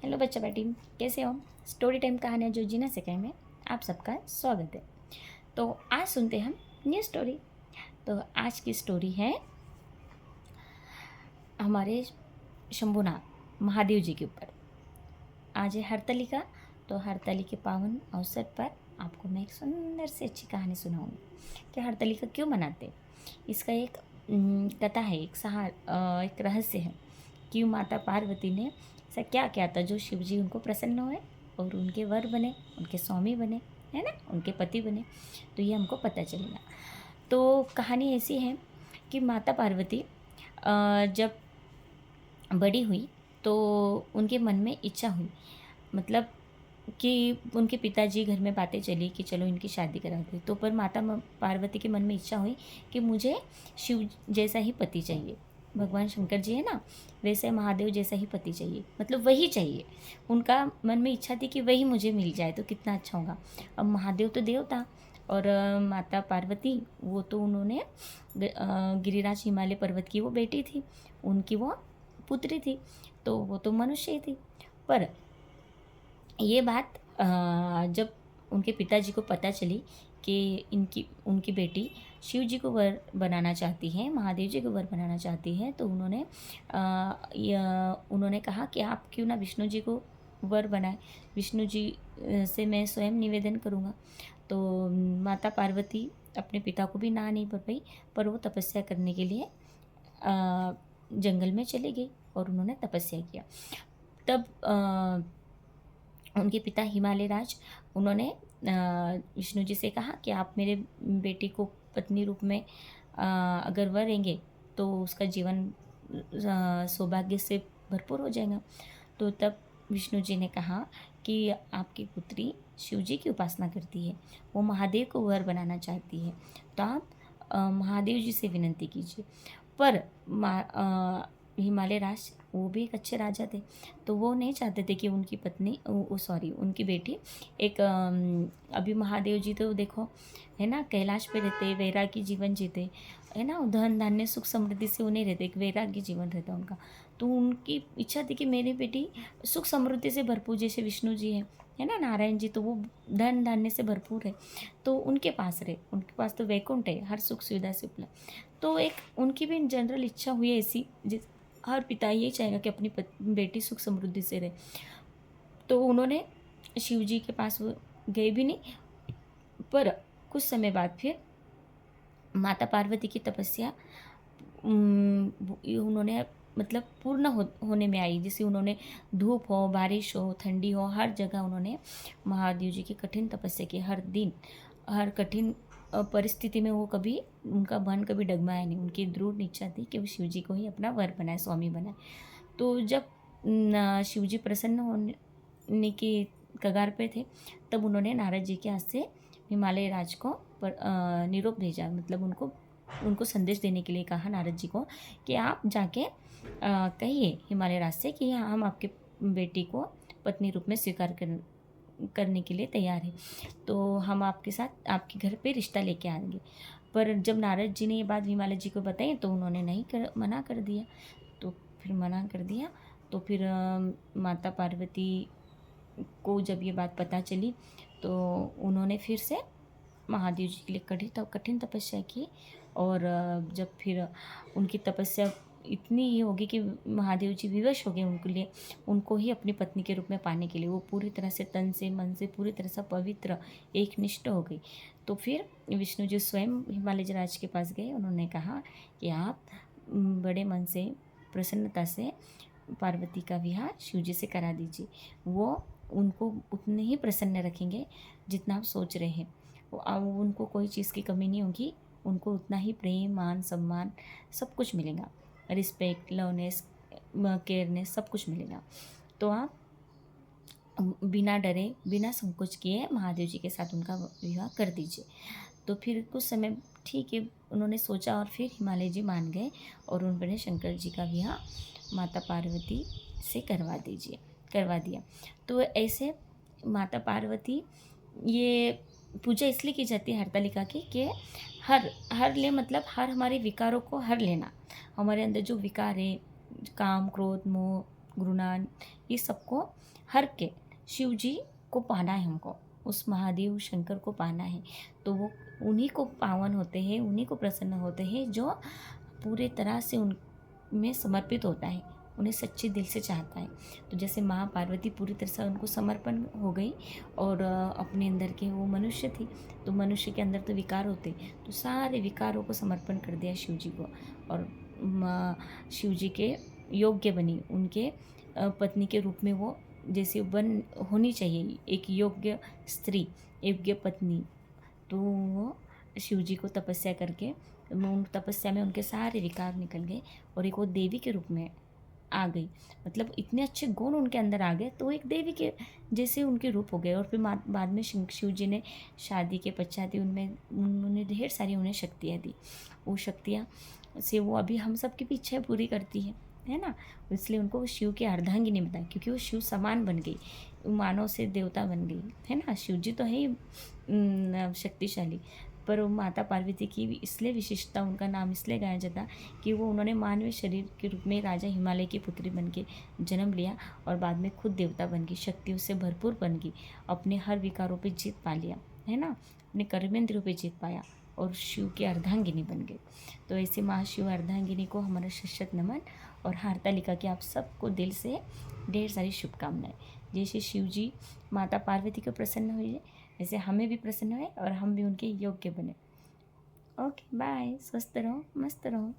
Hello बच्चा बेटी, कैसे हो? स्टोरी टाइम कहानियाँ जो जीना सिखाए में आप सबका स्वागत है। तो आज सुनते हैं हम न्यू स्टोरी। तो आज की स्टोरी है हमारे शंभुनाथ महादेव जी के ऊपर। आज है हरतालिका। तो हरताली के पावन अवसर पर आपको मैं एक सुंदर से अच्छी कहानी सुनाऊंगी कि हरतालिका क्यों मनाते। इसका एक कथा है, एक रहस्य है कि माता पार्वती ने ऐसा क्या किया था जो शिव जी उनको प्रसन्न हुए और उनके वर बने, उनके स्वामी बने, है ना, उनके पति बने। तो ये हमको पता चलेगा। तो कहानी ऐसी है कि माता पार्वती जब बड़ी हुई तो उनके मन में इच्छा हुई, मतलब कि उनके पिताजी घर में बातें चली कि चलो इनकी शादी करा दे। तो पर पार्वती के मन में इच्छा हुई कि मुझे शिव जैसा ही पति चाहिए। भगवान शंकर जी है ना, वैसे महादेव जैसा ही पति चाहिए, मतलब वही चाहिए। उनका मन में इच्छा थी कि वही मुझे मिल जाए तो कितना अच्छा होगा। अब महादेव तो देव था और माता पार्वती वो तो उन्होंने गिरिराज हिमालय पर्वत की वो बेटी थी, उनकी वो पुत्री थी, तो वो तो मनुष्य ही थी। पर ये बात जब उनके पिताजी को पता चली कि इनकी उनकी बेटी शिव जी को वर बनाना चाहती है, महादेव जी को वर बनाना चाहती है, तो उन्होंने कहा कि आप क्यों ना विष्णु जी को वर बनाए। विष्णु जी से मैं स्वयं निवेदन करूँगा। तो माता पार्वती अपने पिता को भी ना नहीं कर पाई, पर वो तपस्या करने के लिए जंगल में चली गई और उन्होंने तपस्या किया। तब उनके पिता हिमालय राज उन्होंने विष्णु जी से कहा कि आप मेरे बेटी को पत्नी रूप में अगर वरेंगे तो उसका जीवन सौभाग्य से भरपूर हो जाएगा। तो तब विष्णु जी ने कहा कि आपकी पुत्री शिव जी की उपासना करती है, वो महादेव को वर बनाना चाहती है, तो आप महादेव जी से विनती कीजिए। पर हिमालय राज वो भी एक अच्छे राजा थे, तो वो नहीं चाहते थे कि उनकी पत्नी उनकी बेटी एक अभी महादेव जी तो देखो है ना, कैलाश पे रहते, वैरागी जीवन जीते, है ना, धन धान्य सुख समृद्धि से उन्हें रहते, एक वैरागी जीवन रहता उनका। तो उनकी इच्छा थी कि मेरी बेटी सुख समृद्धि से भरपूर, जैसे विष्णु जी है ना, नारायण जी तो वो धन धान्य से भरपूर है, तो उनके पास रहे, उनके पास तो वैकुंठ है, हर सुख सुविधा से उपलब्ध। तो एक उनकी भी जनरल इच्छा हुई ऐसी, जिस हर पिता ये चाहेगा कि अपनी बेटी सुख समृद्धि से रहे। तो उन्होंने शिव जी के पास वो गए भी नहीं। पर कुछ समय बाद फिर माता पार्वती की तपस्या उन्होंने मतलब पूर्ण होने में आई। जैसे उन्होंने धूप हो, बारिश हो, ठंडी हो, हर जगह उन्होंने महादेव जी की कठिन तपस्या की। हर दिन हर कठिन परिस्थिति में वो कभी उनका मन कभी डगमगाया नहीं। उनकी दृढ़ इच्छा थी कि वो शिव जी को ही अपना वर बनाए, स्वामी बनाए। तो जब शिव जी प्रसन्न होने की कगार पे थे, तब उन्होंने नारद जी के हाथ से हिमालय राज को निरोप भेजा, मतलब उनको संदेश देने के लिए कहा नारद जी को कि आप जाके कहिए हिमालय राज से कि हम आपके बेटी को पत्नी रूप में स्वीकार करने के लिए तैयार हैं, तो हम आपके साथ आपके घर पे रिश्ता लेके आएंगे। पर जब नारद जी ने ये बात हिमालय जी को बताई तो उन्होंने मना कर दिया। तो फिर मना कर दिया तो फिर माता पार्वती को जब ये बात पता चली तो उन्होंने फिर से महादेव जी के लिए कठिन तपस्या की। और जब फिर उनकी तपस्या इतनी ही होगी कि महादेव जी विवश हो गए उनके लिए, उनको ही अपनी पत्नी के रूप में पाने के लिए, वो पूरी तरह से तन से मन से पूरी तरह से पवित्र एक निष्ठ हो गई। तो फिर विष्णु जी स्वयं हिमालय राज के पास गए। उन्होंने कहा कि आप बड़े मन से प्रसन्नता से पार्वती का विवाह शिव जी से करा दीजिए, वो उनको उतने ही प्रसन्न रखेंगे जितना आप सोच रहे हैं। उनको कोई चीज़ की कमी नहीं होगी, उनको उतना ही प्रेम, मान, सम्मान सब कुछ मिलेगा, रिस्पेक्ट, लवनेस, केयरनेस सब कुछ मिलेगा। तो आप बिना डरे, बिना संकोच किए महादेव जी के साथ उनका विवाह कर दीजिए। तो फिर कुछ समय ठीक है उन्होंने सोचा और फिर हिमालय जी मान गए और उन्होंने शंकर जी का विवाह माता पार्वती से करवा दिया। तो ऐसे माता पार्वती ये पूजा इसलिए की जाती है हरतालिका की कि हर ले, मतलब हर हमारे विकारों को हर लेना। हमारे अंदर जो विकार है, काम, क्रोध, मोह, गुरुनान, ये सबको हर के शिव जी को पाना है हमको, उस महादेव शंकर को पाना है। तो वो उन्हीं को पावन होते हैं, उन्हीं को प्रसन्न होते हैं जो पूरे तरह से उनमें समर्पित होता है, उन्हें सच्चे दिल से चाहता है। तो जैसे माँ पार्वती पूरी तरह से उनको समर्पण हो गई और अपने अंदर के वो मनुष्य थी, तो मनुष्य के अंदर तो विकार होते, तो सारे विकारों को समर्पण कर दिया शिव जी को और शिव जी के योग्य बनी, उनके पत्नी के रूप में वो जैसे बन होनी चाहिए एक योग्य स्त्री, योग्य पत्नी। तो वो शिव जी को तपस्या करके उन तपस्या में उनके सारे विकार निकल गए और एक वो देवी के रूप में आ गई। मतलब इतने अच्छे गुण उनके अंदर आ गए, तो एक देवी के जैसे उनके रूप हो गए। और फिर बाद में शिव जी ने शादी के पश्चात ही उनमें उन्होंने ढेर सारी उन्हें शक्तियाँ दी। वो शक्तियाँ से वो अभी हम सबकी भी इच्छाएँ पूरी करती है ना। इसलिए उनको शिव की अर्धांगिनी बताई, क्योंकि वो शिव समान बन गई, मानव से देवता बन गई, है ना। शिव जी तो है ही शक्तिशाली, पर वो माता पार्वती की इसलिए विशेषता, उनका नाम इसलिए गाया जाता कि वो उन्होंने मानवीय शरीर के रूप में राजा हिमालय की पुत्री बन के जन्म लिया और बाद में खुद देवता बन गई, शक्तियों से भरपूर बन गई, अपने हर विकारों पे जीत पा लिया, है ना, अपने कर्मेंद्रियों पे जीत पाया और शिव की अर्धांगिनी बन गई। तो ऐसे महाशिव अर्धांगिनी को हमारा शत नमन और हारतालिका की आप सबको दिल से ढेर सारी शुभकामनाएं। जैसे शिव जी माता पार्वती को प्रसन्न हुए, वैसे हमें भी प्रसन्न हुए और हम भी उनके योग्य बने। ओके बाय, स्वस्थ रहो, मस्त रहो।